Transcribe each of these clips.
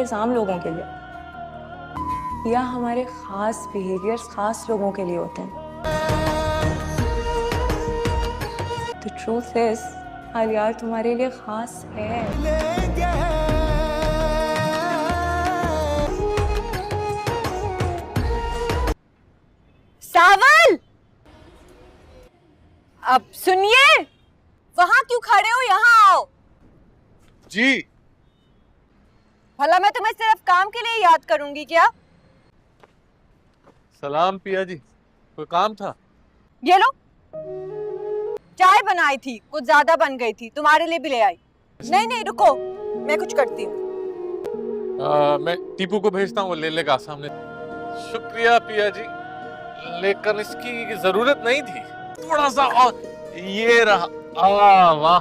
Behaviours आम लोगों के लिए, या हमारे खास बिहेवियर्स खास लोगों के लिए होते हैं। The truth is, आलिया तुम्हारे लिए खास है। सावल, अब सुनिए, वहां क्यों खड़े हो, यहाँ आओ। जी। भला मैं तुम्हें सिर्फ काम के लिए याद करूंगी क्या? सलाम पिया जी, कोई काम था? ये लो, चाय बनाई थी, कुछ ज्यादा बन गई थी, तुम्हारे लिए भी ले आई। नहीं नहीं रुको, मैं कुछ करती हूँ। मैं टीपू को भेजता हूँ, वो ले लेगा सामने। शुक्रिया पिया जी, लेकिन इसकी जरूरत नहीं थी। थोड़ा सा और, ये रहा। वाह।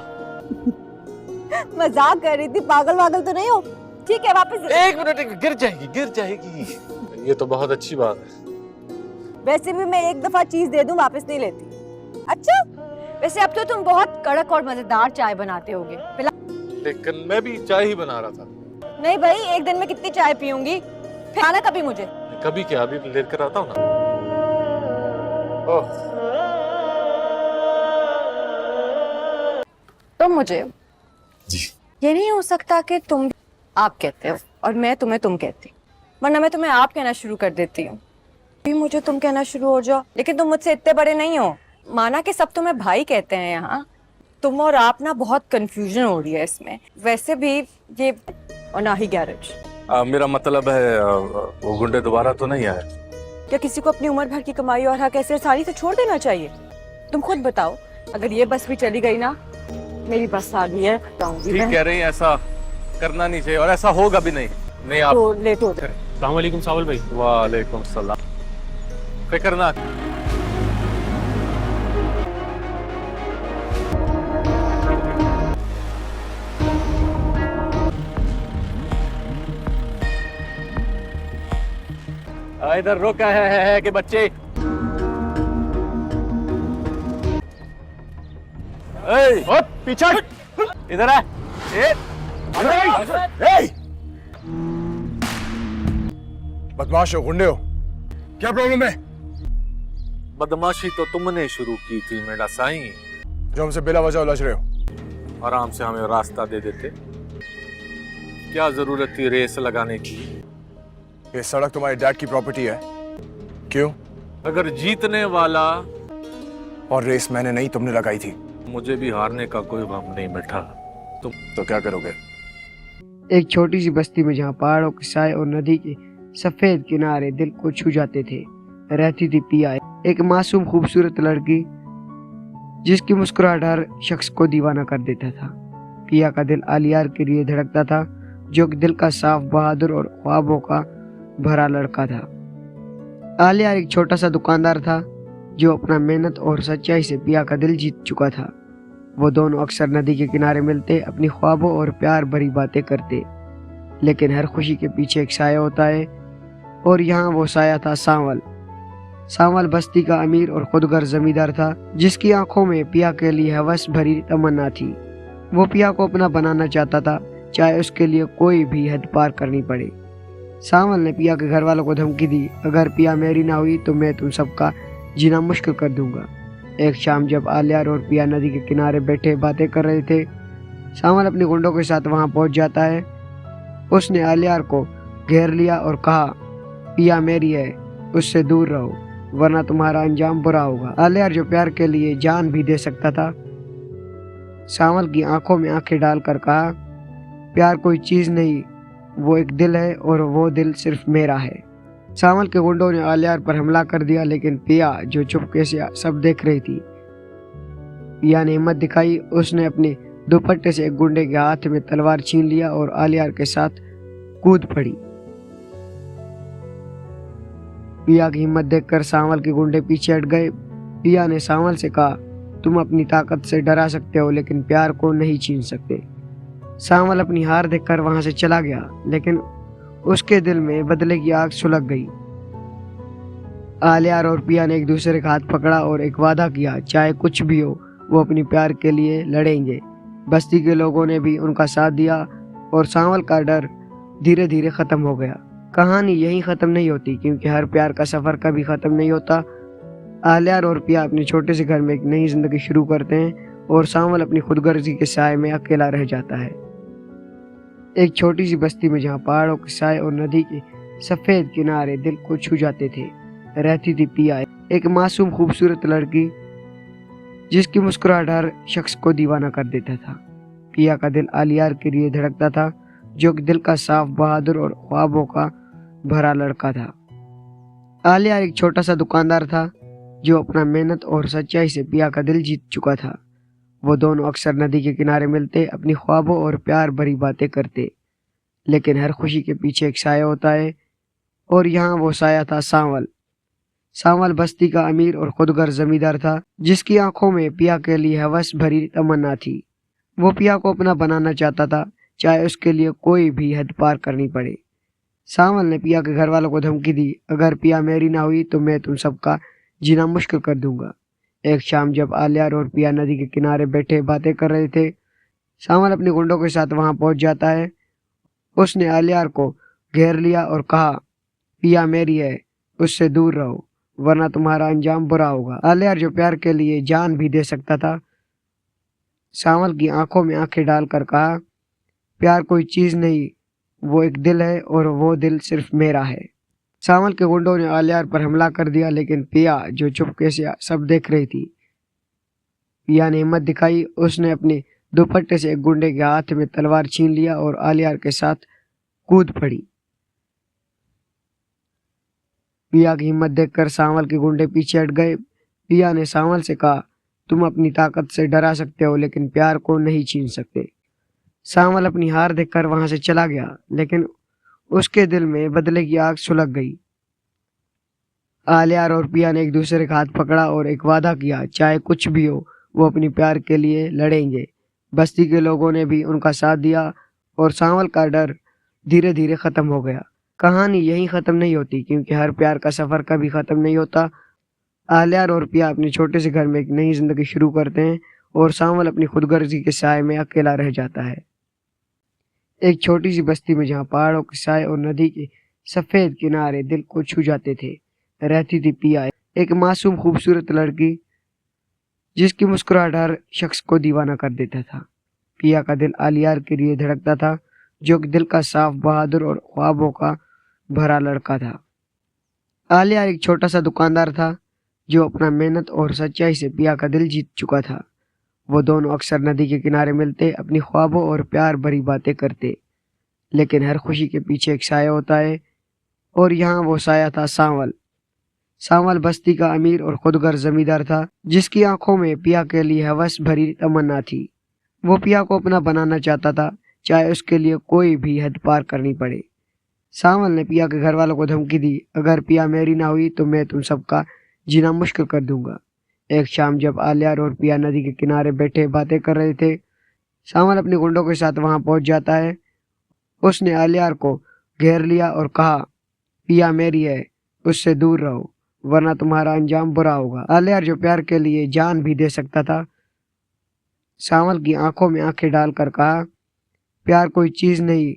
मजाक कर रही थी, पागल तो नहीं हो? ठीक है, वापस। एक मिनट, गिर जाएगी गिर जाएगी। ये तो बहुत अच्छी बात है। वैसे भी मैं एक दफा चीज दे दूं वापस नहीं लेती। अच्छा, वैसे अब तो तुम बहुत कड़क और मजेदार चाय बनाते होगे। लेकिन मैं भी चाय ही बना रहा था। नहीं भाई, एक दिन में कितनी चाय पीऊंगी, फिर आना कभी मुझे। कभी क्या, अभी लेकर आता हूँ ना। ओह। तो मुझे जी। ये नहीं हो सकता कि तुम आप कहते हो और मैं तुम्हें तुम कहती, वरना मैं तुम्हें आप कहना शुरू कर देती हूँ, भी मुझे तुम कहना शुरू हो जाओ। लेकिन तुम मुझसे इतने बड़े नहीं हो, माना कि सब तुम्हें भाई कहते हैं यहाँ, तुम और आप ना बहुत कंफ्यूजन हो रही है इसमें। वैसे भी ये, और ना ही गैरेज। मेरा मतलब है, वो गुंडे दोबारा तो नहीं आए? क्या किसी को अपनी उम्र भर की कमाई और हक ऐसे आसानी से छोड़ देना चाहिए? तुम खुद बताओ, अगर ये बस भी चली गई ना, मेरी बस आ गई है, ठीक कह रही हैं, ऐसा करना नहीं चाहिए और ऐसा होगा भी नहीं। नहीं आप तो लेट हो जाए। अस्सलाम वालेकुम सावल भाई। वालेकुम सलाम। फिक्र ना। इधर रुका है कि बच्चे। पीछे इधर है। बदमाश हो, गुंडे हो, क्या प्रॉब्लम है? बदमाशी तो तुमने शुरू की थी मेरा साईं, जो हमसे बिला वजह उलझ रहे हो। आराम से हमें रास्ता दे देते, क्या जरूरत थी रेस लगाने की? ये सड़क तुम्हारे डैड की प्रॉपर्टी है। क्यों? अगर जीतने वाला, और रेस मैंने नहीं, तुमने लगाई थी। मुझे भी हारने का कोई गम नहीं बैठा। तुम तो क्या करोगे? एक छोटी सी बस्ती में जहाँ पहाड़ों के साए और नदी के सफेद किनारे दिल को छू जाते थे, रहती थी पिया, एक मासूम खूबसूरत लड़की जिसकी मुस्कुराहट हर शख्स को दीवाना कर देता था। पिया का दिल आलियार के लिए धड़कता था, जो दिल का साफ, बहादुर और ख्वाबों का भरा लड़का था। आलियार एक छोटा सा दुकानदार था जो अपना मेहनत और सच्चाई से पिया का दिल जीत चुका था। वो दोनों अक्सर नदी के किनारे मिलते, अपनी ख्वाबों और प्यार भरी बातें करते। लेकिन हर खुशी के पीछे एक साया होता है, और यहाँ वो साया था सांवल। सांवल बस्ती का अमीर और खुदगर जमींदार था, जिसकी आंखों में पिया के लिए हवस भरी तमन्ना थी। वो पिया को अपना बनाना चाहता था, चाहे उसके लिए कोई भी हद पार करनी पड़े। सांवल ने पिया के घर वालों को धमकी दी, अगर पिया मेरी ना हुई तो मैं तुम सबका जीना मुश्किल कर दूंगा। एक शाम जब आलियार और पिया नदी के किनारे बैठे बातें कर रहे थे, सांवल अपने गुंडों के साथ वहां पहुंच जाता है। उसने आलियार को घेर लिया और कहा, पिया मेरी है, उससे दूर रहो, वरना तुम्हारा अंजाम बुरा होगा। आलियार जो प्यार के लिए जान भी दे सकता था, सांवल की आंखों में आंखें डालकर कहा, प्यार कोई चीज नहीं, वो एक दिल है, और वो दिल सिर्फ मेरा है। सांवल के गुंडों ने आलियार पर हमला कर दिया, लेकिन पिया जो चुपके से सब देख रही थी, पिया ने हिम्मत दिखाई। उसने अपने दुपट्टे से एक गुंडे के हाथ में तलवार छीन लिया और आलियार के साथ कूद पड़ी। पिया की हिम्मत देखकर सांवल के गुंडे पीछे हट गए। पिया ने सांवल से कहा, तुम अपनी ताकत से डरा सकते हो, लेकिन प्यार को नहीं छीन सकते। सांवल अपनी हार देखकर वहां से चला गया, लेकिन उसके दिल में बदले की आग सुलग गई। आलियार और पिया ने एक दूसरे का हाथ पकड़ा और एक वादा किया, चाहे कुछ भी हो वो अपनी प्यार के लिए लड़ेंगे। बस्ती के लोगों ने भी उनका साथ दिया और सांवल का डर धीरे धीरे खत्म हो गया। कहानी यहीं खत्म नहीं होती, क्योंकि हर प्यार का सफर कभी खत्म नहीं होता। आलिया और पिया अपने छोटे से घर में एक नई जिंदगी शुरू करते हैं और सांवल अपनी खुदगर्जी के साए में अकेला रह जाता है। एक छोटी सी बस्ती में जहाँ पहाड़ों के साए और नदी के सफेद किनारे दिल को छू जाते थे, रहती थी पिया, एक मासूम खूबसूरत लड़की जिसकी मुस्कुराहट हर शख्स को दीवाना कर देता था। पिया का दिल आलियार के लिए धड़कता था, जो कि दिल का साफ, बहादुर और ख्वाबों का भरा लड़का था। आलियार एक छोटा सा दुकानदार था जो अपना मेहनत और सच्चाई से पिया का दिल जीत चुका था। वो दोनों अक्सर नदी के किनारे मिलते, अपनी ख्वाबों और प्यार भरी बातें करते। लेकिन हर खुशी के पीछे एक साया होता है, और यहाँ वो साया था सांवल। सांवल बस्ती का अमीर और खुदगर जमींदार था, जिसकी आंखों में पिया के लिए हवस भरी तमन्ना थी। वो पिया को अपना बनाना चाहता था, चाहे उसके लिए कोई भी हद पार करनी पड़े। सांवल ने पिया के घर वालों को धमकी दी, अगर पिया मेरी ना हुई तो मैं तुम सबका जीना मुश्किल कर दूंगा। एक शाम जब आलियार और पिया नदी के किनारे बैठे बातें कर रहे थे, सांवल अपने गुंडों के साथ वहां पहुंच जाता है। उसने आलियार को घेर लिया और कहा, पिया मेरी है, उससे दूर रहो, वरना तुम्हारा अंजाम बुरा होगा। आलियार जो प्यार के लिए जान भी दे सकता था, सांवल की आंखों में आंखें डालकर कहा, प्यार कोई चीज नहीं, वो एक दिल है, और वो दिल सिर्फ मेरा है। सांवल के गुंडों ने आलियार पर हमला कर दिया, लेकिन पिया जो चुपके से सब देख रही थी, पिया ने हिम्मत दिखाई। उसने अपने दुपट्टे से एक गुंडे के हाथ में तलवार छीन लिया और आलियार के साथ कूद पड़ी। पिया की हिम्मत देखकर सांवल के गुंडे पीछे हट गए। पिया ने सांवल से कहा, तुम अपनी ताकत से डरा सकते हो, लेकिन प्यार को नहीं छीन सकते। सांवल अपनी हार देखकर वहां से चला गया, लेकिन उसके दिल में बदले की आग सुलग गई। आलियार और पिया ने एक दूसरे का हाथ पकड़ा और एक वादा किया, चाहे कुछ भी हो वो अपनी प्यार के लिए लड़ेंगे। बस्ती के लोगों ने भी उनका साथ दिया और सांवल का डर धीरे धीरे खत्म हो गया। कहानी यहीं खत्म नहीं होती, क्योंकि हर प्यार का सफर कभी खत्म नहीं होता। आलियार और पिया अपने छोटे से घर में एक नई जिंदगी शुरू करते हैं और सांवल अपनी खुदगर्जी के साए में अकेला रह जाता है। एक छोटी सी बस्ती में जहाँ पहाड़ों के साए और नदी के सफेद किनारे दिल को छू जाते थे, रहती थी पिया, एक मासूम खूबसूरत लड़की जिसकी मुस्कुराहट हर शख्स को दीवाना कर देता था। पिया का दिल आलियार के लिए धड़कता था, जो कि दिल का साफ, बहादुर और ख्वाबों का भरा लड़का था। आलियार एक छोटा सा दुकानदार था जो अपना मेहनत और सच्चाई से पिया का दिल जीत चुका था। वो दोनों अक्सर नदी के किनारे मिलते, अपनी ख्वाबों और प्यार भरी बातें करते। लेकिन हर खुशी के पीछे एक साया होता है, और यहाँ वो साया था सांवल। सांवल बस्ती का अमीर और खुदगर जमींदार था, जिसकी आंखों में पिया के लिए हवस भरी तमन्ना थी। वो पिया को अपना बनाना चाहता था, चाहे उसके लिए कोई भी हद पार करनी पड़े। सांवल ने पिया के घर वालों को धमकी दी, अगर पिया मेरी ना हुई तो मैं तुम सबका जीना मुश्किल कर दूंगा। एक शाम जब आलियार और पिया नदी के किनारे बैठे बातें कर रहे थे, सांवल अपने गुंडों के साथ वहां पहुंच जाता है। उसने आलियार को घेर लिया और कहा, पिया मेरी है, उससे दूर रहो, वरना तुम्हारा अंजाम बुरा होगा। आलियार जो प्यार के लिए जान भी दे सकता था, सांवल की आंखों में आंखें डालकर कहा, प्यार कोई चीज नहीं,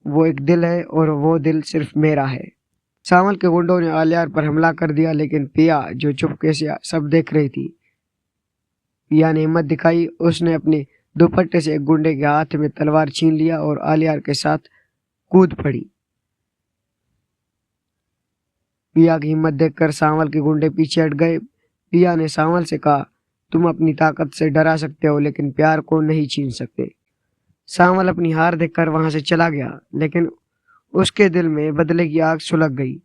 वो एक दिल है, और वो दिल सिर्फ मेरा है। सांवल के गुंडों ने आलियार पर हमला कर दिया, लेकिन पिया जो चुपके से सब देख रही थी, पिया ने हिम्मत दिखाई। उसने अपने दुपट्टे से एक गुंडे के हाथ में तलवार छीन लिया और आलियार के साथ कूद पड़ी। पिया की हिम्मत देखकर सांवल के गुंडे पीछे हट गए। पिया ने सांवल से कहा, तुम अपनी ताकत से डरा सकते हो, लेकिन प्यार को नहीं छीन सकते। सांवल अपनी हार देखकर वहां से चला गया, लेकिन उसके दिल में बदले की आग सुलग गई।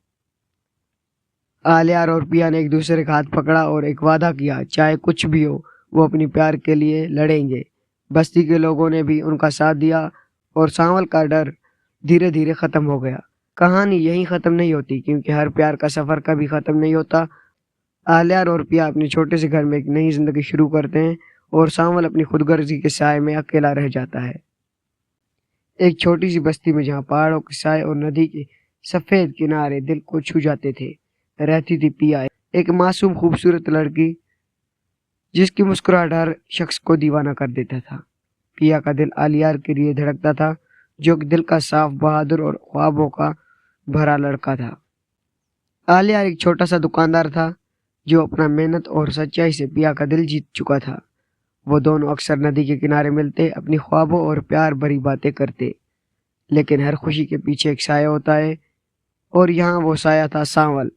आलियार और पिया ने एक दूसरे का हाथ पकड़ा और एक वादा किया, चाहे कुछ भी हो वो अपनी प्यार के लिए लड़ेंगे। बस्ती के लोगों ने भी उनका साथ दिया और सांवल का डर धीरे धीरे खत्म हो गया। कहानी यहीं खत्म नहीं होती, क्योंकि हर प्यार का सफर कभी खत्म नहीं होता। आलियार और पिया अपने छोटे से घर में एक नई जिंदगी शुरू करते हैं और सांवल अपनी खुदगर्जी के साए में अकेला रह जाता है। एक छोटी सी बस्ती में जहाँ पहाड़ों के साए और नदी के सफेद किनारे दिल को छू जाते थे, रहती थी पिया, एक मासूम खूबसूरत लड़की जिसकी मुस्कुराहट हर शख्स को दीवाना कर देता था। पिया का दिल आलियार के लिए धड़कता था, जो कि दिल का साफ, बहादुर और ख्वाबों का भरा लड़का था। आलिया एक छोटा सा दुकानदार था जो अपना मेहनत और सच्चाई से पिया का दिल जीत चुका था। वो दोनों अक्सर नदी के किनारे मिलते, अपनी ख्वाबों और प्यार भरी बातें करते। लेकिन हर खुशी के पीछे एक साया होता है, और यहाँ वो साया था सांवल।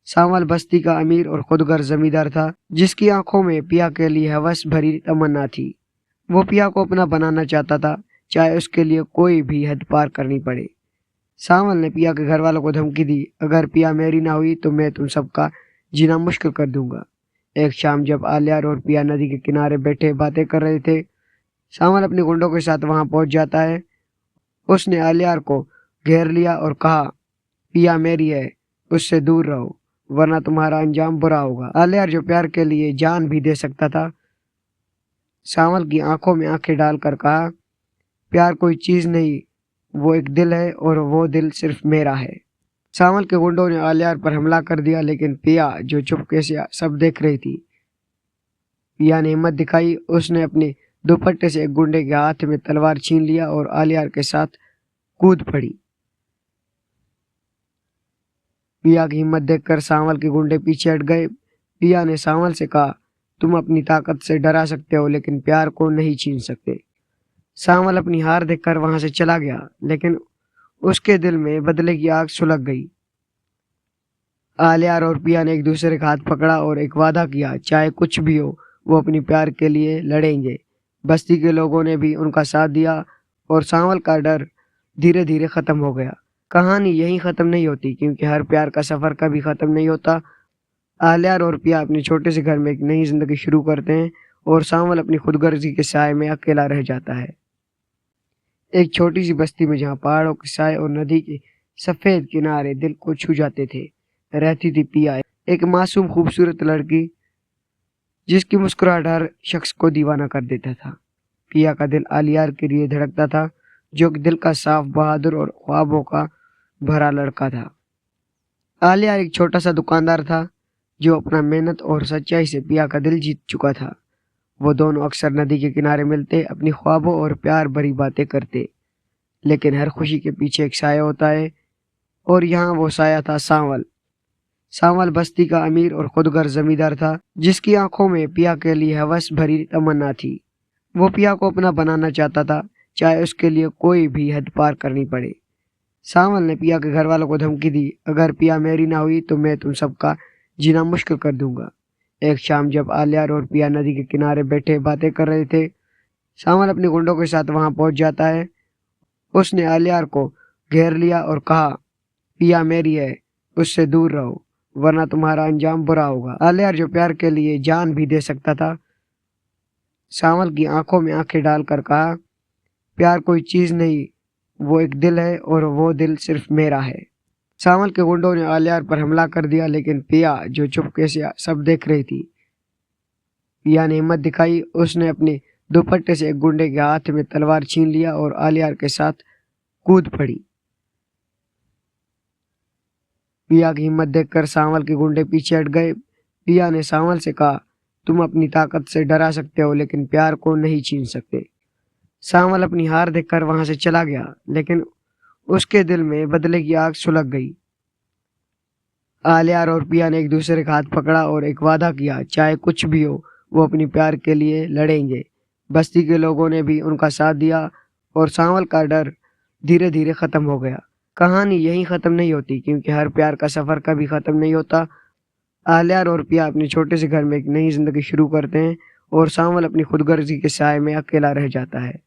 सांवल बस्ती का अमीर और खुदगर जमींदार था, जिसकी आंखों में पिया के लिए हवस भरी तमन्ना थी। वो पिया को अपना बनाना चाहता था, चाहे उसके लिए कोई भी हद पार करनी पड़े। सांवल ने पिया के घर वालों को धमकी दी, अगर पिया मेरी ना हुई तो मैं तुम सबका जीना मुश्किल कर दूंगा। एक शाम जब आलियार और पिया नदी के किनारे बैठे बातें कर रहे थे, सांवल अपने गुंडों के साथ वहां पहुंच जाता है। उसने आलियार को घेर लिया और कहा, पिया मेरी है, उससे दूर रहो वरना तुम्हारा अंजाम बुरा होगा। आलियार जो प्यार के लिए जान भी दे सकता था, सांवल की आंखों में आंखें डालकर कहा, प्यार कोई चीज नहीं, वो एक दिल है और वो दिल सिर्फ मेरा है। सांवल के गुंडों ने आलियार पर हमला कर दिया, लेकिन पिया जो चुपके से सब देख रही थी, पिया ने हिम्मत दिखाई। उसने अपने दुपट्टे से एक गुंडे के हाथ में तलवार छीन लिया और आलियार के साथ कूद पड़ी। पिया की हिम्मत देखकर सांवल के गुंडे पीछे हट गए। पिया ने सांवल से कहा, तुम अपनी ताकत से डरा सकते हो लेकिन प्यार को नहीं छीन सकते। सांवल अपनी हार देखकर वहां से चला गया, लेकिन उसके दिल में बदले की आग सुलग गई। आलियार और पिया ने एक दूसरे का हाथ पकड़ा और एक वादा किया, चाहे कुछ भी हो वो अपनी प्यार के लिए लड़ेंगे। बस्ती के लोगों ने भी उनका साथ दिया और सांवल का डर धीरे धीरे खत्म हो गया। कहानी यहीं खत्म नहीं होती, क्योंकि हर प्यार का सफर कभी खत्म नहीं होता। आलियार और पिया अपने छोटे से घर में एक नई जिंदगी शुरू करते हैं और सांवल अपनी खुदगर्जी के साए में अकेला रह जाता है। एक छोटी सी बस्ती में जहाँ पहाड़ों के साए और नदी के सफेद किनारे दिल को छू जाते थे, रहती थी पिया, एक मासूम खूबसूरत लड़की जिसकी मुस्कुराहट हर शख्स को दीवाना कर देता था। पिया का दिल आलियार के लिए धड़कता था, जो कि दिल का साफ, बहादुर और ख्वाबों का भरा लड़का था। आलियार एक छोटा सा दुकानदार था जो अपना मेहनत और सच्चाई से पिया का दिल जीत चुका था। वो दोनों अक्सर नदी के किनारे मिलते, अपनी ख्वाबों और प्यार भरी बातें करते। लेकिन हर खुशी के पीछे एक साया होता है, और यहाँ वो साया था सांवल। सांवल बस्ती का अमीर और खुदगर जमींदार था, जिसकी आंखों में पिया के लिए हवस भरी तमन्ना थी। वो पिया को अपना बनाना चाहता था, चाहे उसके लिए कोई भी हद पार करनी पड़े। सांवल ने पिया के घर वालों को धमकी दी, अगर पिया मेरी ना हुई तो मैं तुम सबका जीना मुश्किल कर दूंगा। एक शाम जब आलियार और पिया नदी के किनारे बैठे बातें कर रहे थे, सांवल अपने गुंडों के साथ वहां पहुंच जाता है। उसने आलियार को घेर लिया और कहा, पिया मेरी है, उससे दूर रहो वरना तुम्हारा अंजाम बुरा होगा। आलियार जो प्यार के लिए जान भी दे सकता था, सांवल की आंखों में आंखें डालकर कहा, प्यार कोई चीज नहीं, वो एक दिल है और वो दिल सिर्फ मेरा है। सांवल के गुंडों ने आलियार पर हमला कर दिया, लेकिन पिया जो चुपके से सब देख रही थी, पिया ने हिम्मत दिखाई। उसने अपने दुपट्टे से एक गुंडे के हाथ में तलवार छीन लिया और आलियार के साथ कूद पड़ी। पिया की हिम्मत देखकर सांवल के गुंडे पीछे हट गए। पिया ने सांवल से कहा, तुम अपनी ताकत से डरा सकते हो लेकिन प्यार को नहीं छीन सकते। सांवल अपनी हार देखकर वहां से चला गया, लेकिन उसके दिल में बदले की आग सुलग गई। आलियार और पिया ने एक दूसरे का हाथ पकड़ा और एक वादा किया, चाहे कुछ भी हो वो अपनी प्यार के लिए लड़ेंगे। बस्ती के लोगों ने भी उनका साथ दिया और सांवल का डर धीरे धीरे खत्म हो गया। कहानी यहीं खत्म नहीं होती, क्योंकि हर प्यार का सफर कभी खत्म नहीं होता। आलियार और पिया अपने छोटे से घर में एक नई जिंदगी शुरू करते हैं और सांवल अपनी खुदगर्जी के साए में अकेला रह जाता है।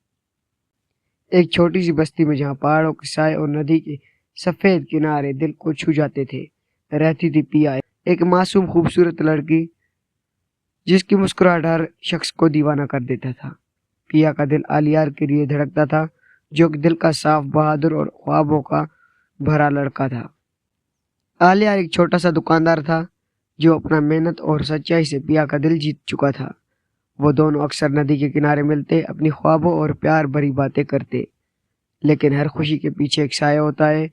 एक छोटी सी बस्ती में जहाँ पहाड़ों के साए और नदी के सफेद किनारे दिल को छू जाते थे, रहती थी पिया, एक मासूम खूबसूरत लड़की जिसकी मुस्कुराहट हर शख्स को दीवाना कर देता था। पिया का दिल आलियार के लिए धड़कता था, जो कि दिल का साफ, बहादुर और ख्वाबों का भरा लड़का था। आलियार एक छोटा सा दुकानदार था जो अपना मेहनत और सच्चाई से पिया का दिल जीत चुका था। वो दोनों अक्सर नदी के किनारे मिलते, अपनी ख्वाबों और प्यार भरी बातें करते। लेकिन हर खुशी के पीछे एक साया होता है,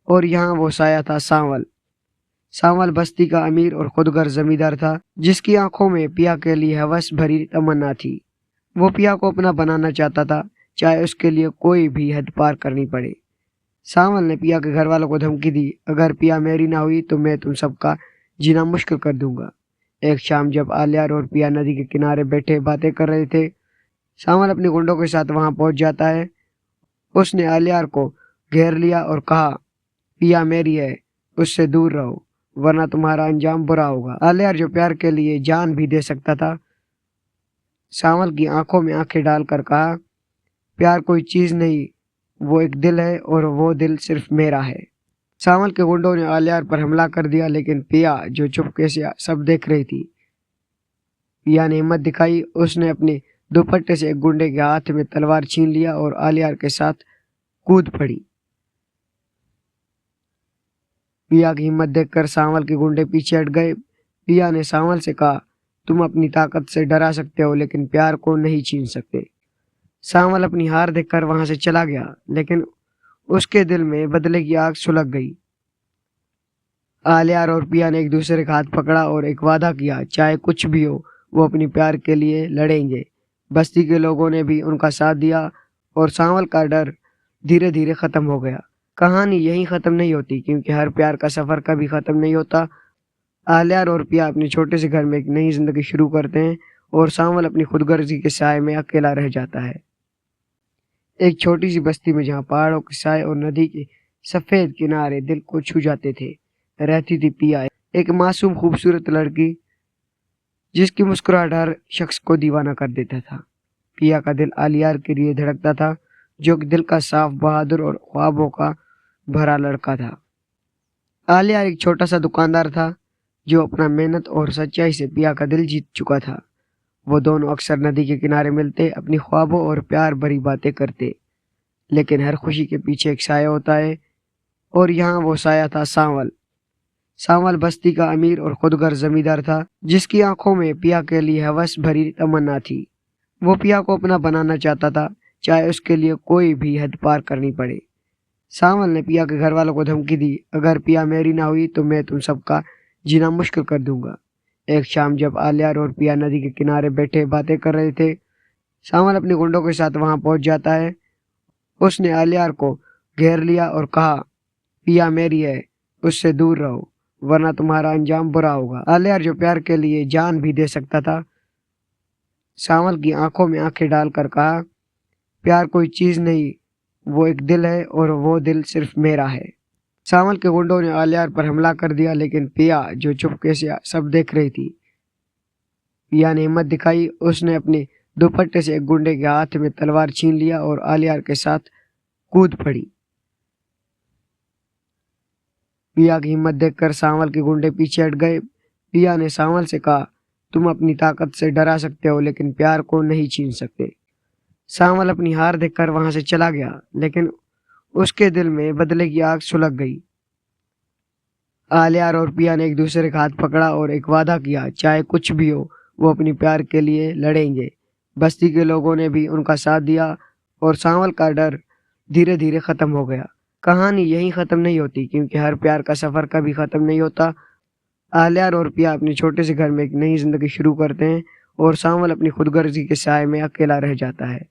और यहाँ वो साया था सांवल। सांवल बस्ती का अमीर और खुदगर जमींदार था, जिसकी आंखों में पिया के लिए हवस भरी तमन्ना थी। वो पिया को अपना बनाना चाहता था, चाहे उसके लिए कोई भी हद पार करनी पड़े। सावल ने पिया के घर वालों को धमकी दी, अगर पिया मेरी ना हुई तो मैं तुम सबका जीना मुश्किल कर दूंगा। एक शाम जब आलियार और पिया नदी के किनारे बैठे बातें कर रहे थे, सावल अपने गुंडों के साथ वहां पहुंच जाता है। उसने आलियार को घेर लिया और कहा, पिया मेरी है, उससे दूर रहो वरना तुम्हारा अंजाम बुरा होगा। आलियार जो प्यार के लिए जान भी दे सकता था, सावल की आंखों में आंखें डालकर कहा, प्यार कोई चीज नहीं, वो एक दिल है और वो दिल सिर्फ मेरा है। सावल के गुंडों ने आलियार पर हमला कर दिया, लेकिन पिया जो चुपके से सब देख रही थी, पिया ने हिम्मत दिखाई। उसने अपने दुपट्टे से एक गुंडे के हाथ में तलवार छीन लिया और आलियार के साथ कूद पड़ी। पिया की हिम्मत देखकर सावल के गुंडे पीछे हट गए। पिया ने सावल से कहा, तुम अपनी ताकत से डरा सकते हो लेकिन प्यार को नहीं छीन सकते। सावल अपनी हार देखकर वहां से चला गया, लेकिन उसके दिल में बदले की आग सुलग गई। आलियार और पिया ने एक दूसरे का हाथ पकड़ा और एक वादा किया, चाहे कुछ भी हो वो अपनी प्यार के लिए लड़ेंगे। बस्ती के लोगों ने भी उनका साथ दिया और सावल का डर धीरे धीरे खत्म हो गया। कहानी यहीं खत्म नहीं होती, क्योंकि हर प्यार का सफर कभी खत्म नहीं होता। आलियार और पिया अपने छोटे से घर में एक नई जिंदगी शुरू करते हैं और सावल अपनी खुदगर्जी के साए में अकेला रह जाता है। एक छोटी सी बस्ती में जहाँ पहाड़ों के साए और नदी के सफेद किनारे दिल को छू जाते थे, रहती थी पिया, एक मासूम खूबसूरत लड़की जिसकी मुस्कुराहट हर शख्स को दीवाना कर देता था। पिया का दिल आलियार के लिए धड़कता था, जो कि दिल का साफ, बहादुर और ख्वाबों का भरा लड़का था। आलियार एक छोटा सा दुकानदार था जो अपना मेहनत और सच्चाई से पिया का दिल जीत चुका था। वो दोनों अक्सर नदी के किनारे मिलते, अपनी ख्वाबों और प्यार भरी बातें करते, लेकिन हर खुशी के पीछे एक साया होता है, और यहाँ वो साया था सावल। सावल बस्ती का अमीर और खुदगर जमींदार था, जिसकी आंखों में पिया के लिए हवस भरी तमन्ना थी। वो पिया को अपना बनाना चाहता था, चाहे उसके लिए कोई भी हद पार करनी पड़े। सावल ने पिया के घर वालों को धमकी दी, अगर पिया मेरी ना हुई तो मैं तुम सबका जीना मुश्किल कर दूंगा। एक शाम जब आलियार और पिया नदी के किनारे बैठे बातें कर रहे थे, सावल अपने गुंडों के साथ वहां पहुंच जाता है। उसने आलियार को घेर लिया और कहा, पिया मेरी है, उससे दूर रहो वरना तुम्हारा अंजाम बुरा होगा। आलियार जो प्यार के लिए जान भी दे सकता था, सावल की आंखों में आंखें डालकर कहा, प्यार कोई चीज नहीं, वो एक दिल है और वो दिल सिर्फ मेरा है। सावल के गुंडों ने आलियार पर हमला कर दिया, लेकिन पिया जो चुपके से सब देख रही थी, पिया ने हिम्मत दिखाई। उसने अपने दुपट्टे से एक गुंडे के हाथ में तलवार छीन लिया और आलियार के साथ कूद पड़ी। पिया की हिम्मत देखकर सावल के गुंडे पीछे हट गए। पिया ने सावल से कहा, तुम अपनी ताकत से डरा सकते हो लेकिन प्यार को नहीं छीन सकते। सावल अपनी हार देखकर वहां से चला गया, लेकिन उसके दिल में बदले की आग सुलग गई। आलियार और पिया ने एक दूसरे का हाथ पकड़ा और एक वादा किया, चाहे कुछ भी हो वो अपनी प्यार के लिए लड़ेंगे। बस्ती के लोगों ने भी उनका साथ दिया और सावल का डर धीरे धीरे खत्म हो गया। कहानी यहीं खत्म नहीं होती, क्योंकि हर प्यार का सफर कभी खत्म नहीं होता। आलियार और पिया अपने छोटे से घर में एक नई जिंदगी शुरू करते हैं और सावल अपनी खुदगर्जी के साए में अकेला रह जाता है।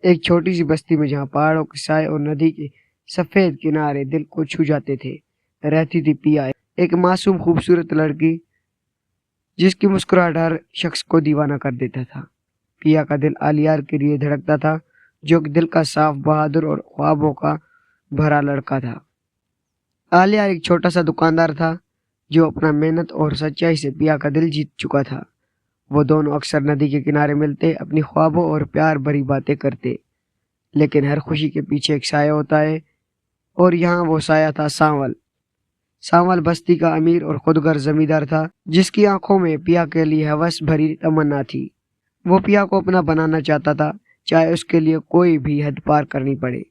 एक छोटी सी बस्ती में जहाँ पहाड़ों के साए और नदी के सफेद किनारे दिल को छू जाते थे, रहती थी पिया, एक मासूम खूबसूरत लड़की जिसकी मुस्कुराहट हर शख्स को दीवाना कर देता था। पिया का दिल आलियार के लिए धड़कता था, जो कि दिल का साफ, बहादुर और ख्वाबों का भरा लड़का था। आलियार एक छोटा सा दुकानदार था जो अपना मेहनत और सच्चाई से पिया का दिल जीत चुका था। वो दोनों अक्सर नदी के किनारे मिलते, अपनी ख्वाबों और प्यार भरी बातें करते, लेकिन हर खुशी के पीछे एक साया होता है, और यहाँ वो साया था सावल। सावल बस्ती का अमीर और खुदगर जमींदार था, जिसकी आंखों में पिया के लिए हवस भरी तमन्ना थी। वो पिया को अपना बनाना चाहता था, चाहे उसके लिए कोई भी हद पार करनी पड़े।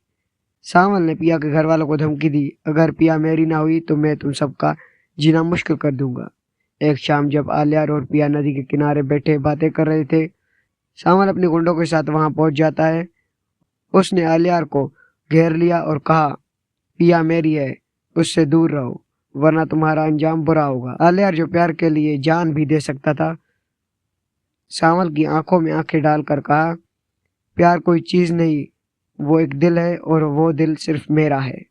सावल ने पिया के घर वालों को धमकी दी, अगर पिया मेरी ना हुई तो मैं तुम सबका जीना मुश्किल कर दूंगा। एक शाम जब आलियार और पिया नदी के किनारे बैठे बातें कर रहे थे, सावल अपने गुंडों के साथ वहां पहुंच जाता है। उसने आलियार को घेर लिया और कहा, पिया मेरी है, उससे दूर रहो वरना तुम्हारा अंजाम बुरा होगा। आलियार जो प्यार के लिए जान भी दे सकता था, सावल की आंखों में आंखें डालकर कहा, प्यार कोई चीज नहीं, वो एक दिल है और वो दिल सिर्फ मेरा है।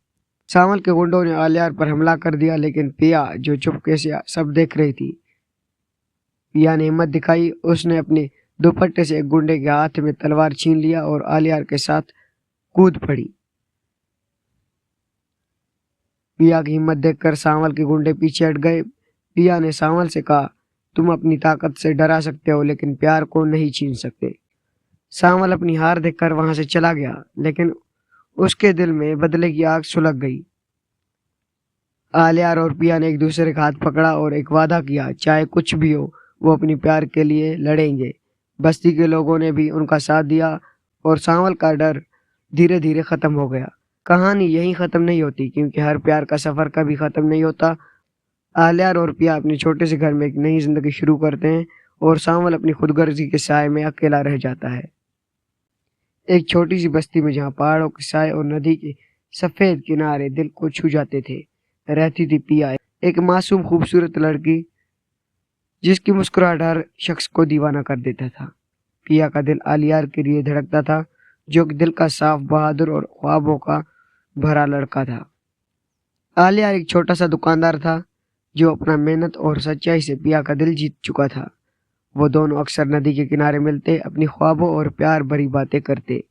सावल के गुंडों ने आलियार पर हमला कर दिया, लेकिन पिया जो चुपके से सब देख रही थी, पिया ने हिम्मत दिखाई। उसने अपने दुपट्टे से एक गुंडे के हाथ में तलवार छीन लिया और आलियार के साथ कूद पड़ी। पिया की हिम्मत देखकर सावल के गुंडे पीछे हट गए। पिया ने सावल से कहा, तुम अपनी ताकत से डरा सकते हो लेकिन प्यार को नहीं छीन सकते। सावल अपनी हार देखकर वहां से चला गया, लेकिन उसके दिल में बदले की आग सुलग गई। आलियार और पिया ने एक दूसरे का हाथ पकड़ा और एक वादा किया, चाहे कुछ भी हो वो अपनी प्यार के लिए लड़ेंगे। बस्ती के लोगों ने भी उनका साथ दिया और सावल का डर धीरे धीरे खत्म हो गया। कहानी यहीं खत्म नहीं होती, क्योंकि हर प्यार का सफर कभी खत्म नहीं होता। आलियार और पिया अपने छोटे से घर में एक नई जिंदगी शुरू करते हैं और सावल अपनी खुदगर्जी के साए में अकेला रह जाता है। एक छोटी सी बस्ती में जहाँ पहाड़ों के साए और नदी के सफेद किनारे दिल को छू जाते थे, रहती थी पिया, एक मासूम खूबसूरत लड़की जिसकी मुस्कुराहट हर शख्स को दीवाना कर देता था। पिया का दिल आलियार के लिए धड़कता था, जो कि दिल का साफ, बहादुर और ख्वाबों का भरा लड़का था। आलियार एक छोटा सा दुकानदार था जो अपना मेहनत और सच्चाई से पिया का दिल जीत चुका था। वो दोनों अक्सर नदी के किनारे मिलते, अपनी ख्वाबों और प्यार भरी बातें करते।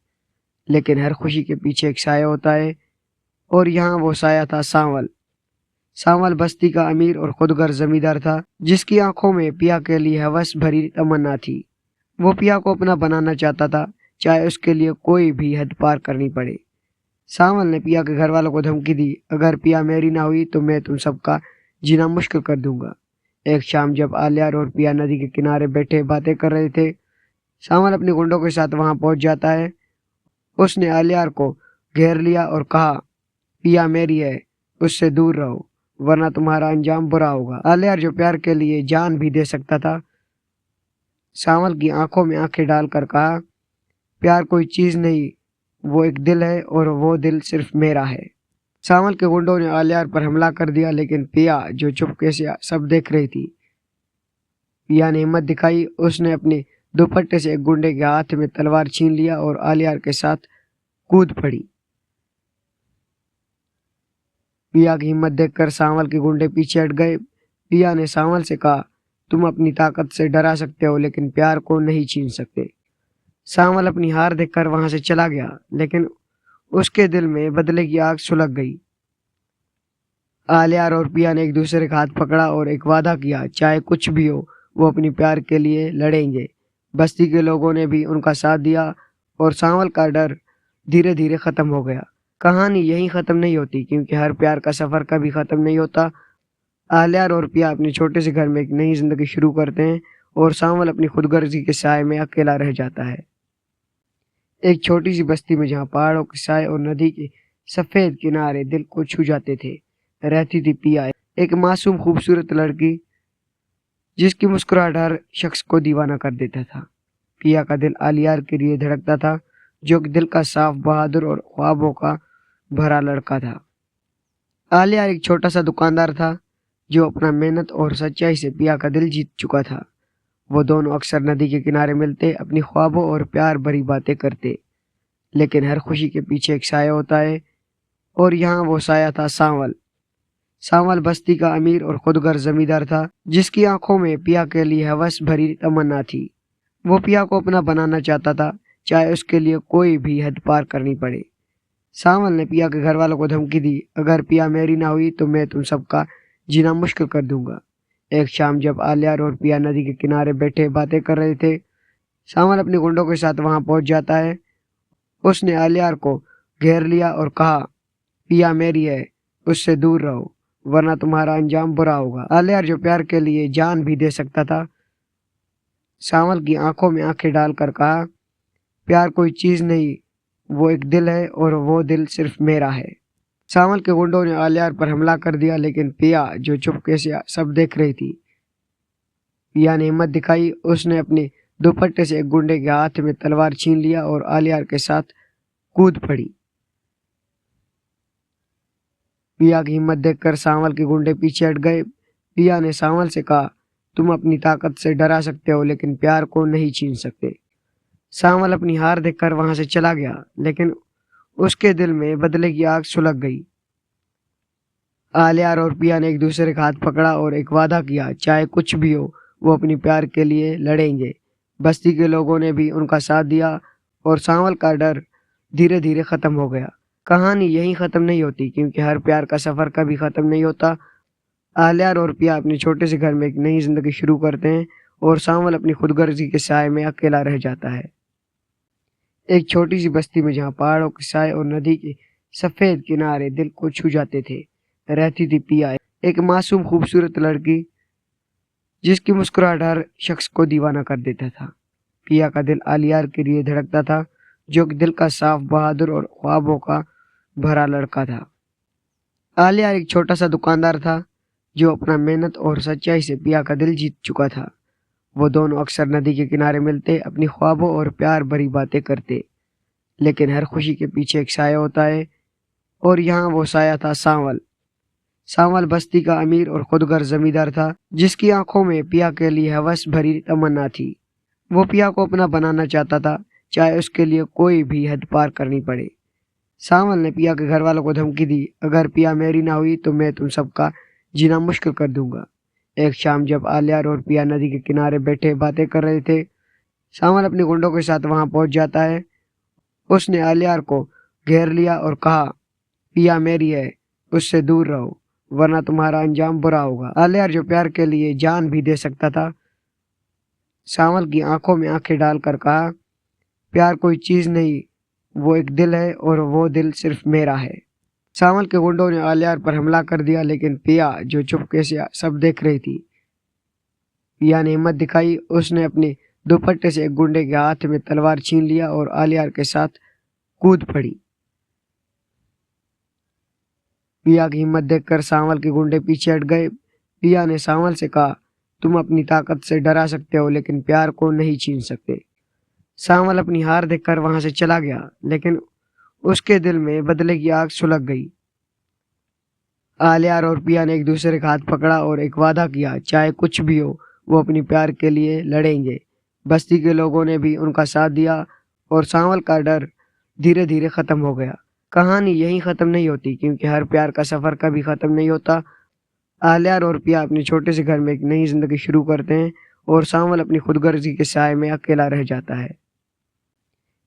लेकिन हर खुशी के पीछे एक साया होता है, और यहाँ वो साया था सावल। सावल बस्ती का अमीर और खुदगर जमींदार था, जिसकी आंखों में पिया के लिए हवस भरी तमन्ना थी। वो पिया को अपना बनाना चाहता था, चाहे उसके लिए कोई भी हद पार करनी पड़े। सावल ने पिया के घर वालों को धमकी दी, अगर पिया मेरी ना हुई तो मैं तुम सबका जीना मुश्किल कर दूंगा। एक शाम जब आलियार और पिया नदी के किनारे बैठे बातें कर रहे थे, सावल अपने गुंडों के साथ वहां पहुंच जाता है। उसने आलियार को घेर लिया और कहा, पिया मेरी है, उससे दूर रहो वरना तुम्हारा अंजाम बुरा होगा। आलियार जो प्यार के लिए जान भी दे सकता था, सावल की आंखों में आंखें डालकर कहा, प्यार कोई चीज नहीं, वो एक दिल है और वो दिल सिर्फ मेरा है। सावल के गुंडों ने आलियार पर हमला कर दिया, लेकिन पिया जो चुपके से सब देख रही थी, पिया ने हिम्मत दिखाई। उसने अपने दुपट्टे से एक गुंडे के हाथ में तलवार छीन लिया और आलियार के साथ कूद पड़ी। पिया की हिम्मत देखकर सावल के गुंडे पीछे हट गए। पिया ने सावल से कहा, तुम अपनी ताकत से डरा सकते हो लेकिन प्यार को नहीं छीन सकते। सावल अपनी हार देखकर वहां से चला गया, लेकिन उसके दिल में बदले की आग सुलग गई। आलियार और पिया ने एक दूसरे का हाथ पकड़ा और एक वादा किया, चाहे कुछ भी हो वो अपनी प्यार के लिए लड़ेंगे। बस्ती के लोगों ने भी उनका साथ दिया और सावल का डर धीरे धीरे खत्म हो गया। कहानी यहीं खत्म नहीं होती, क्योंकि हर प्यार का सफर कभी खत्म नहीं होता। आलियार और पिया अपने छोटे से घर में एक नई जिंदगी शुरू करते हैं और सावल अपनी खुदगर्जी के साए में अकेला रह जाता है। एक छोटी सी बस्ती में जहाँ पहाड़ों के साए और नदी के सफेद किनारे दिल को छू जाते थे, रहती थी पिया, एक मासूम खूबसूरत लड़की जिसकी मुस्कुराहट हर शख्स को दीवाना कर देता था। पिया का दिल आलियार के लिए धड़कता था, जो कि दिल का साफ, बहादुर और ख्वाबों का भरा लड़का था। आलियार एक छोटा सा दुकानदार था जो अपना मेहनत और सच्चाई से पिया का दिल जीत चुका था। वो दोनों अक्सर नदी के किनारे मिलते, अपनी ख्वाबों और प्यार भरी बातें करते। लेकिन हर खुशी के पीछे एक साया होता है, और यहाँ वो साया था सावल। सावल बस्ती का अमीर और खुदगर जमींदार था, जिसकी आंखों में पिया के लिए हवस भरी तमन्ना थी। वो पिया को अपना बनाना चाहता था, चाहे उसके लिए कोई भी हद पार करनी पड़े। सावल ने पिया के घर वालों को धमकी दी, अगर पिया मेरी ना हुई तो मैं तुम सबका जीना मुश्किल कर दूंगा। एक शाम जब आलियार और पिया नदी के किनारे बैठे बातें कर रहे थे, सावल अपने गुंडों के साथ वहां पहुंच जाता है। उसने आलियार को घेर लिया और कहा, पिया मेरी है, उससे दूर रहो वरना तुम्हारा अंजाम बुरा होगा। आलियार जो प्यार के लिए जान भी दे सकता था, सावल की आंखों में आंखें डालकर कहा, प्यार कोई चीज नहीं, वो एक दिल है और वो दिल सिर्फ मेरा है। सावल के गुंडों ने आलियार पर हमला कर दिया, लेकिन पिया जो चुपके से सब देख रही थी, पिया ने हिम्मत दिखाई। उसने अपने दुपट्टे से एक गुंडे के हाथ में तलवार छीन लिया और आलियार के साथ कूद पड़ी। पिया की हिम्मत देखकर सावल के गुंडे पीछे हट गए। पिया ने सावल से कहा, तुम अपनी ताकत से डरा सकते हो लेकिन प्यार को नहीं छीन सकते। सावल अपनी हार देखकर वहां से चला गया, लेकिन उसके दिल में बदले की आग सुलग गई। आलिया और पिया ने एक दूसरे का हाथ पकड़ा और एक वादा किया, चाहे कुछ भी हो वो अपनी प्यार के लिए लड़ेंगे। बस्ती के लोगों ने भी उनका साथ दिया और सावल का डर धीरे धीरे खत्म हो गया। कहानी यहीं खत्म नहीं होती, क्योंकि हर प्यार का सफर कभी खत्म नहीं होता। आलिया और पिया अपने छोटे से घर में एक नई जिंदगी शुरू करते हैं और सावल अपनी खुदगर्जी के साए में अकेला रह जाता है। एक छोटी सी बस्ती में जहाँ पहाड़ों के साए और नदी के सफेद किनारे दिल को छू जाते थे, रहती थी पिया, एक मासूम खूबसूरत लड़की जिसकी मुस्कुराहट हर शख्स को दीवाना कर देता था। पिया का दिल आलियार के लिए धड़कता था, जो कि दिल का साफ, बहादुर और ख्वाबों का भरा लड़का था। आलियार एक छोटा सा दुकानदार था जो अपना मेहनत और सच्चाई से पिया का दिल जीत चुका था। वो दोनों अक्सर नदी के किनारे मिलते, अपनी ख्वाबों और प्यार भरी बातें करते। लेकिन हर खुशी के पीछे एक साया होता है, और यहाँ वो साया था सावल। सावल बस्ती का अमीर और खुदगर जमींदार था, जिसकी आंखों में पिया के लिए हवस भरी तमन्ना थी। वो पिया को अपना बनाना चाहता था, चाहे उसके लिए कोई भी हद पार करनी पड़े। सावल ने पिया के घर वालों को धमकी दी, अगर पिया मेरी ना हुई तो मैं तुम सबका जीना मुश्किल कर दूंगा। एक शाम जब आलियार और पिया नदी के किनारे बैठे बातें कर रहे थे, सावल अपने गुंडों के साथ वहां पहुंच जाता है। उसने आलियार को घेर लिया और कहा, पिया मेरी है, उससे दूर रहो वरना तुम्हारा अंजाम बुरा होगा। आलियार जो प्यार के लिए जान भी दे सकता था, सावल की आंखों में आंखें डालकर कहा, प्यार कोई चीज नहीं, वो एक दिल है और वो दिल सिर्फ मेरा है। सावल के गुंडों ने आलियार पर हमला कर दिया, लेकिन पिया जो चुपके से सब देख रही थी, पिया ने हिम्मत दिखाई। उसने अपने दुपट्टे से एक गुंडे के हाथ में तलवार छीन लिया और आलियार के साथ कूद पड़ी। पिया की हिम्मत देखकर सावल के गुंडे पीछे हट गए। पिया ने सावल से कहा, तुम अपनी ताकत से डरा सकते हो लेकिन प्यार को नहीं छीन सकते। सावल अपनी हार देखकर वहां से चला गया, लेकिन उसके दिल में बदले की आग सुलग गई। आलियार और पिया ने एक दूसरे का हाथ पकड़ा और एक वादा किया, चाहे कुछ भी हो वो अपनी प्यार के लिए लड़ेंगे। बस्ती के लोगों ने भी उनका साथ दिया और सावल का डर धीरे धीरे खत्म हो गया। कहानी यहीं खत्म नहीं होती, क्योंकि हर प्यार का सफर कभी खत्म नहीं होता। आलियार और पिया अपने छोटे से घर में एक नई जिंदगी शुरू करते हैं और सावल अपनी खुदगर्जी के साए में अकेला रह जाता है।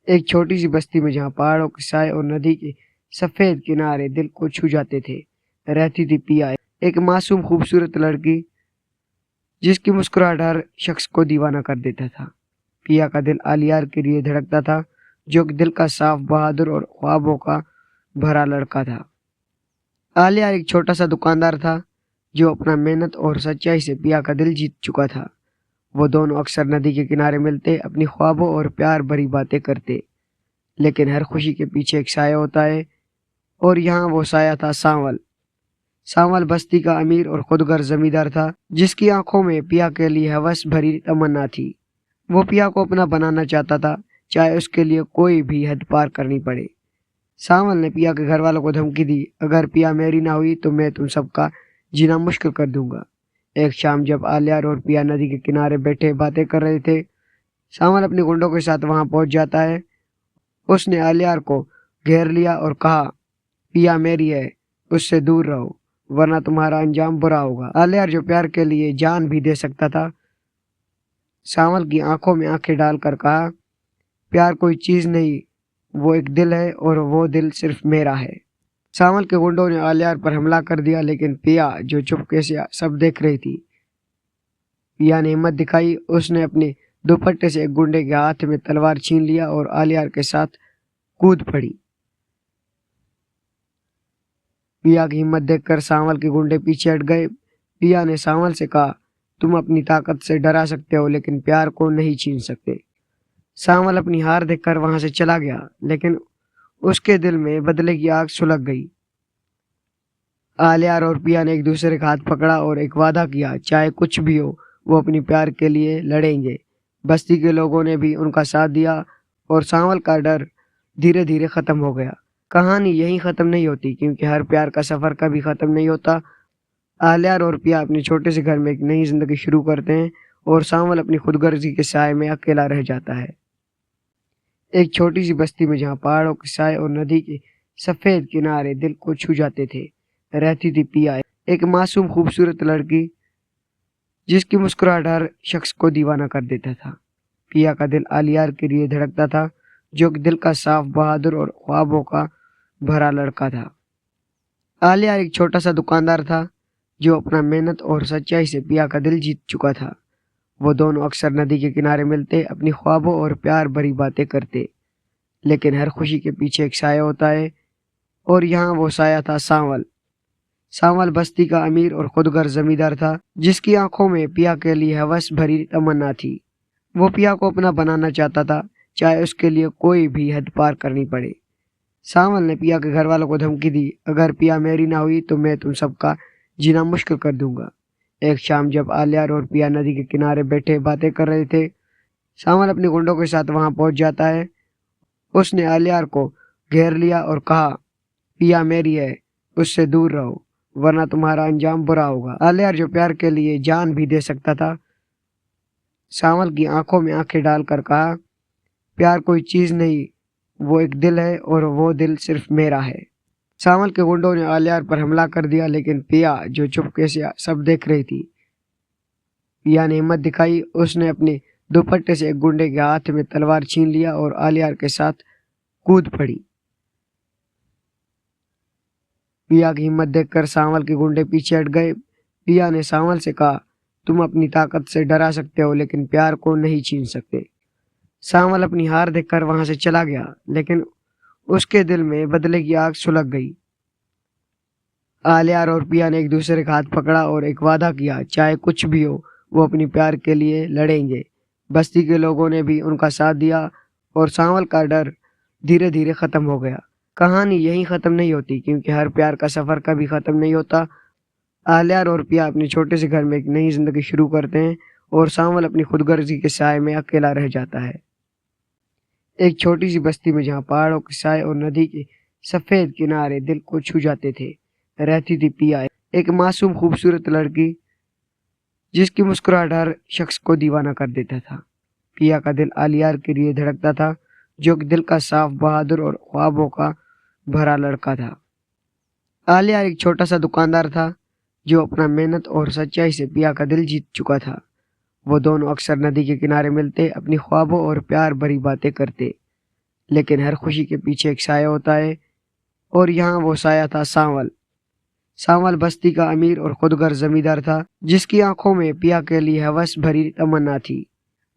एक छोटी सी बस्ती में जहाँ पहाड़ों के साए और नदी के सफेद किनारे दिल को छू जाते थे, रहती थी पिया, एक मासूम खूबसूरत लड़की जिसकी मुस्कुराहट हर शख्स को दीवाना कर देता था। पिया का दिल आलियार के लिए धड़कता था, जो कि दिल का साफ, बहादुर और ख्वाबों का भरा लड़का था। आलियार एक छोटा सा दुकानदार था जो अपना मेहनत और सच्चाई से पिया का दिल जीत चुका था। वो दोनों अक्सर नदी के किनारे मिलते, अपनी ख्वाबों और प्यार भरी बातें करते। लेकिन हर खुशी के पीछे एक साया होता है, और यहाँ वो साया था सावल। सावल बस्ती का अमीर और खुदगर जमींदार था, जिसकी आंखों में पिया के लिए हवस भरी तमन्ना थी। वो पिया को अपना बनाना चाहता था, चाहे उसके लिए कोई भी हद पार करनी पड़े। सावल ने पिया के घर वालों को धमकी दी, अगर पिया मेरी ना हुई तो मैं तुम सबका जीना मुश्किल कर दूंगा। एक शाम जब आलियार और पिया नदी के किनारे बैठे बातें कर रहे थे, सावल अपने गुंडों के साथ वहां पहुंच जाता है। उसने आलियार को घेर लिया और कहा, पिया मेरी है, उससे दूर रहो वरना तुम्हारा अंजाम बुरा होगा। आलियार जो प्यार के लिए जान भी दे सकता था, सावल की आंखों में आंखें डालकर कहा, प्यार कोई चीज नहीं, वो एक दिल है और वो दिल सिर्फ मेरा है। सावल के गुंडों ने आलियार पर हमला कर दिया, लेकिन पिया जो चुपके से सब देख रही थी, पिया ने हिम्मत दिखाई। उसने अपने दुपट्टे से एक गुंडे के हाथ में तलवार छीन लिया और आलियार के साथ कूद पड़ी। पिया की हिम्मत देखकर सावल के गुंडे पीछे हट गए। पिया ने सावल से कहा, तुम अपनी ताकत से डरा सकते हो लेकिन प्यार को नहीं छीन सकते। सावल अपनी हार देखकर वहां से चला गया, लेकिन उसके दिल में बदले की आग सुलग गई। आलियार और पिया ने एक दूसरे का हाथ पकड़ा और एक वादा किया, चाहे कुछ भी हो वो अपनी प्यार के लिए लड़ेंगे। बस्ती के लोगों ने भी उनका साथ दिया और सावल का डर धीरे धीरे खत्म हो गया। कहानी यहीं खत्म नहीं होती, क्योंकि हर प्यार का सफर कभी खत्म नहीं होता। आलियार और पिया अपने छोटे से घर में एक नई जिंदगी शुरू करते हैं और सावल अपनी खुदगर्जी के साए में अकेला रह जाता है। एक छोटी सी बस्ती में जहाँ पहाड़ों के साए और नदी के सफेद किनारे दिल को छू जाते थे, रहती थी पिया, एक मासूम खूबसूरत लड़की जिसकी मुस्कुराहट हर शख्स को दीवाना कर देता था। पिया का दिल आलियार के लिए धड़कता था, जो कि दिल का साफ, बहादुर और ख्वाबों का भरा लड़का था। आलियार एक छोटा सा दुकानदार था जो अपना मेहनत और सच्चाई से पिया का दिल जीत चुका था। वो दोनों अक्सर नदी के किनारे मिलते, अपनी ख्वाबों और प्यार भरी बातें करते, लेकिन हर खुशी के पीछे एक साया होता है, और यहाँ वो साया था सांवल। सांवल बस्ती का अमीर और खुदगर जमींदार था, जिसकी आंखों में पिया के लिए हवस भरी तमन्ना थी। वो पिया को अपना बनाना चाहता था, चाहे उसके लिए कोई भी हद पार करनी पड़े। सांवल ने पिया के घर वालों को धमकी दी, अगर पिया मेरी ना हुई तो मैं तुम सबका जीना मुश्किल कर दूंगा। एक शाम जब आलियार और पिया नदी के किनारे बैठे बातें कर रहे थे, सांवल अपने गुंडों के साथ वहां पहुंच जाता है। उसने आलियार को घेर लिया और कहा, पिया मेरी है, उससे दूर रहो वरना तुम्हारा अंजाम बुरा होगा। आलियार जो प्यार के लिए जान भी दे सकता था, सांवल की आंखों में आंखें डालकर कहा, प्यार कोई चीज नहीं, वो एक दिल है और वो दिल सिर्फ मेरा है। सांवल के गुंडों ने आलियार पर हमला कर दिया, लेकिन पिया जो चुपके से सब देख रही थी, पिया ने हिम्मत दिखाई। उसने अपने दुपट्टे से एक गुंडे के हाथ में तलवार छीन लिया और आलियार के साथ कूद पड़ी। पिया की हिम्मत देखकर सांवल के गुंडे पीछे हट गए। पिया ने सांवल से कहा, तुम अपनी ताकत से डरा सकते हो लेकिन प्यार को नहीं छीन सकते। सांवल अपनी हार देखकर वहां से चला गया, लेकिन उसके दिल में बदले की आग सुलग गई। आलियार और पिया ने एक दूसरे का हाथ पकड़ा और एक वादा किया, चाहे कुछ भी हो वो अपनी प्यार के लिए लड़ेंगे। बस्ती के लोगों ने भी उनका साथ दिया और सांवल का डर धीरे धीरे खत्म हो गया। कहानी यहीं खत्म नहीं होती, क्योंकि हर प्यार का सफर कभी खत्म नहीं होता। आलियार और पिया अपने छोटे से घर में एक नई जिंदगी शुरू करते हैं और सांवल अपनी खुदगर्जी के साए में अकेला रह जाता है। एक छोटी सी बस्ती में जहाँ पहाड़ों के साए और नदी के सफेद किनारे दिल को छू जाते थे, रहती थी पिया, एक मासूम खूबसूरत लड़की जिसकी मुस्कुराहट हर शख्स को दीवाना कर देता था। पिया का दिल आलियार के लिए धड़कता था, जो कि दिल का साफ, बहादुर और ख्वाबों का भरा लड़का था। आलियार एक छोटा सा दुकानदार था जो अपना मेहनत और सच्चाई से पिया का दिल जीत चुका था। वो दोनों अक्सर नदी के किनारे मिलते, अपनी ख्वाबों और प्यार भरी बातें करते, लेकिन हर खुशी के पीछे एक साया होता है, और यहाँ वो साया था सांवल। सांवल बस्ती का अमीर और खुदगर जमींदार था, जिसकी आंखों में पिया के लिए हवस भरी तमन्ना थी।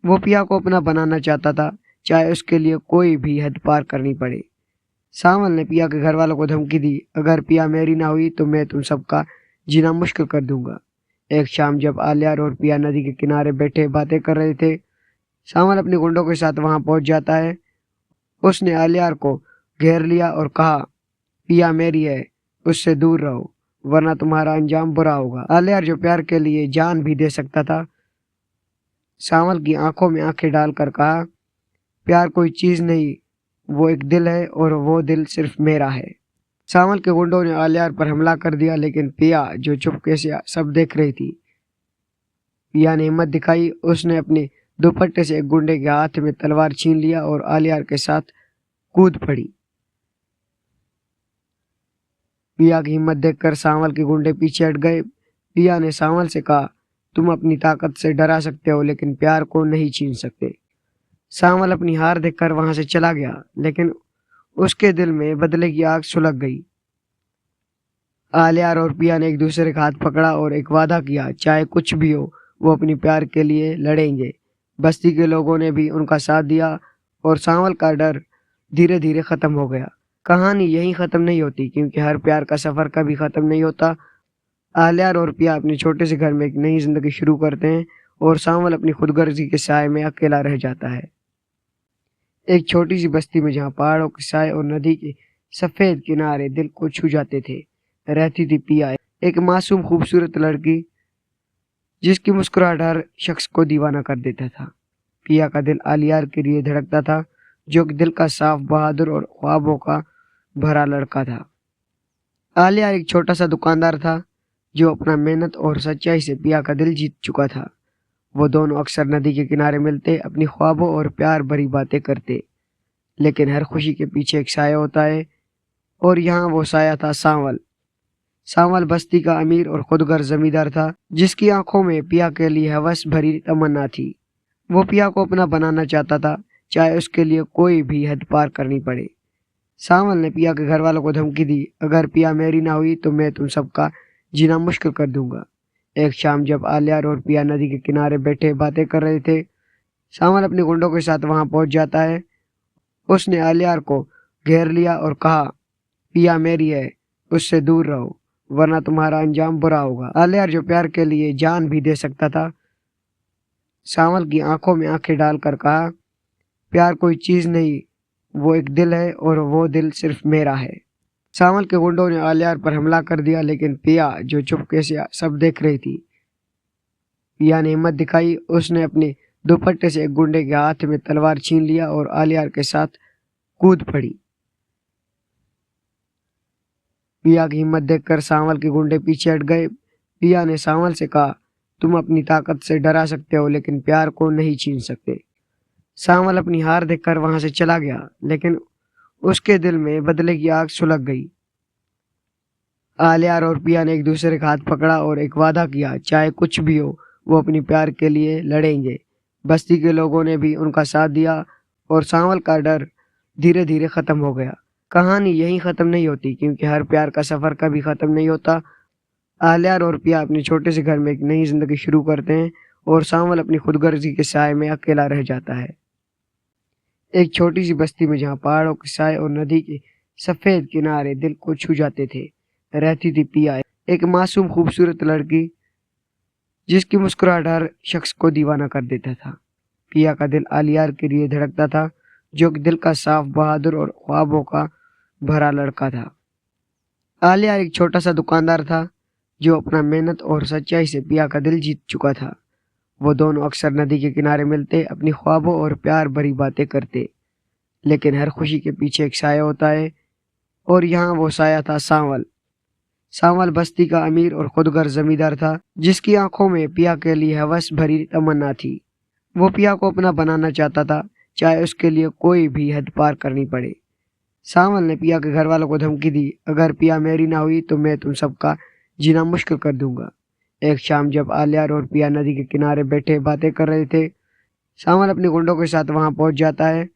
वो पिया को अपना बनाना चाहता था, चाहे उसके लिए कोई भी हद पार करनी पड़े। सांवल ने पिया के घर वालों को धमकी दी, अगर पिया मेरी ना हुई तो मैं तुम सबका जीना मुश्किल कर दूंगा। एक शाम जब आलियार और पिया नदी के किनारे बैठे बातें कर रहे थे, सांवल अपने गुंडों के साथ वहां पहुंच जाता है। उसने आलियार को घेर लिया और कहा, पिया मेरी है, उससे दूर रहो वरना तुम्हारा अंजाम बुरा होगा। आलियार जो प्यार के लिए जान भी दे सकता था, सांवल की आंखों में आंखें डालकर कहा, प्यार कोई चीज नहीं, वो एक दिल है और वो दिल सिर्फ मेरा है। सांवल के गुंडों ने आलियार पर हमला कर दिया, लेकिन पिया जो चुपके से सब देख रही थी, पिया ने हिम्मत दिखाई। उसने अपने दुपट्टे से एक गुंडे के हाथ में तलवार छीन लिया और आलियार के साथ कूद पड़ी। पिया की हिम्मत देखकर सांवल के गुंडे पीछे हट गए। पिया ने सांवल से कहा, तुम अपनी ताकत से डरा सकते हो लेकिन प्यार को नहीं छीन सकते। सांवल अपनी हार देखकर वहां से चला गया, लेकिन उसके दिल में बदले की आग सुलग गई। आलियार और पिया ने एक दूसरे का हाथ पकड़ा और एक वादा किया, चाहे कुछ भी हो वो अपनी प्यार के लिए लड़ेंगे। बस्ती के लोगों ने भी उनका साथ दिया और सांवल का डर धीरे धीरे खत्म हो गया। कहानी यहीं खत्म नहीं होती, क्योंकि हर प्यार का सफर कभी खत्म नहीं होता। आलियार और पिया अपने छोटे से घर में एक नई जिंदगी शुरू करते हैं और सांवल अपनी खुदगर्जी के साए में अकेला रह जाता है। एक छोटी सी बस्ती में जहाँ पहाड़ों के साए और नदी के सफेद किनारे दिल को छू जाते थे, रहती थी पिया, एक मासूम खूबसूरत लड़की जिसकी मुस्कुराहट हर शख्स को दीवाना कर देता था। पिया का दिल आलियार के लिए धड़कता था, जो कि दिल का साफ, बहादुर और ख्वाबों का भरा लड़का था। आलियार एक छोटा सा दुकानदार था जो अपना मेहनत और सच्चाई से पिया का दिल जीत चुका था। वो दोनों अक्सर नदी के किनारे मिलते, अपनी ख्वाबों और प्यार भरी बातें करते, लेकिन हर खुशी के पीछे एक साया होता है, और यहाँ वो साया था सांवल। सांवल बस्ती का अमीर और खुदगर जमींदार था, जिसकी आंखों में पिया के लिए हवस भरी तमन्ना थी। वो पिया को अपना बनाना चाहता था, चाहे उसके लिए कोई भी हद पार करनी पड़े। सांवल ने पिया के घर वालों को धमकी दी, अगर पिया मेरी ना हुई तो मैं तुम सबका जीना मुश्किल कर दूंगा। एक शाम जब आलियार और पिया नदी के किनारे बैठे बातें कर रहे थे, सांवल अपने गुंडों के साथ वहां पहुंच जाता है। उसने आलियार को घेर लिया और कहा, पिया मेरी है, उससे दूर रहो वरना तुम्हारा अंजाम बुरा होगा। आलियार जो प्यार के लिए जान भी दे सकता था, सांवल की आंखों में आंखें डालकर कहा, प्यार कोई चीज नहीं, वो एक दिल है और वो दिल सिर्फ मेरा है। सांवल के गुंडों ने आलियार पर हमला कर दिया, लेकिन पिया जो चुपके से सब देख रही थी, पिया ने हिम्मत दिखाई। उसने अपने दुपट्टे से एक गुंडे के हाथ में तलवार छीन लिया और आलियार के साथ कूद पड़ी। पिया की हिम्मत देखकर सांवल के गुंडे पीछे हट गए। पिया ने सांवल से कहा, तुम अपनी ताकत से डरा सकते हो लेकिन प्यार को नहीं छीन सकते। सांवल अपनी हार देखकर वहां से चला गया, लेकिन उसके दिल में बदले की आग सुलग गई। आलियार और पिया ने एक दूसरे का हाथ पकड़ा और एक वादा किया, चाहे कुछ भी हो वो अपनी प्यार के लिए लड़ेंगे। बस्ती के लोगों ने भी उनका साथ दिया और सांवल का डर धीरे धीरे खत्म हो गया। कहानी यहीं खत्म नहीं होती, क्योंकि हर प्यार का सफर कभी खत्म नहीं होता। आलियार और पिया अपने छोटे से घर में एक नई जिंदगी शुरू करते हैं और सांवल अपनी खुदगर्जी के साए में अकेला रह जाता है। एक छोटी सी बस्ती में जहाँ पहाड़ों के साए और नदी के सफेद किनारे दिल को छू जाते थे, रहती थी पिया, एक मासूम खूबसूरत लड़की जिसकी मुस्कुराहट हर शख्स को दीवाना कर देता था। पिया का दिल आलियार के लिए धड़कता था, जो कि दिल का साफ, बहादुर और ख्वाबों का भरा लड़का था। आलियार एक छोटा सा दुकानदार था, जो अपना मेहनत और सच्चाई से पिया का दिल जीत चुका था। वो दोनों अक्सर नदी के किनारे मिलते, अपनी ख्वाबों और प्यार भरी बातें करते, लेकिन हर खुशी के पीछे एक साया होता है, और यहाँ वो साया था सांवल। सांवल बस्ती का अमीर और खुदगर जमींदार था, जिसकी आंखों में पिया के लिए हवस भरी तमन्ना थी। वो पिया को अपना बनाना चाहता था, चाहे उसके लिए कोई भी हद पार करनी पड़े। सांवल ने पिया के घर वालों को धमकी दी, अगर पिया मेरी ना हुई तो मैं तुम सबका जीना मुश्किल कर दूंगा। एक शाम जब आलियार और पिया नदी के किनारे बैठे बातें कर रहे थे, सांवल अपने गुंडों के साथ वहां पहुंच जाता है।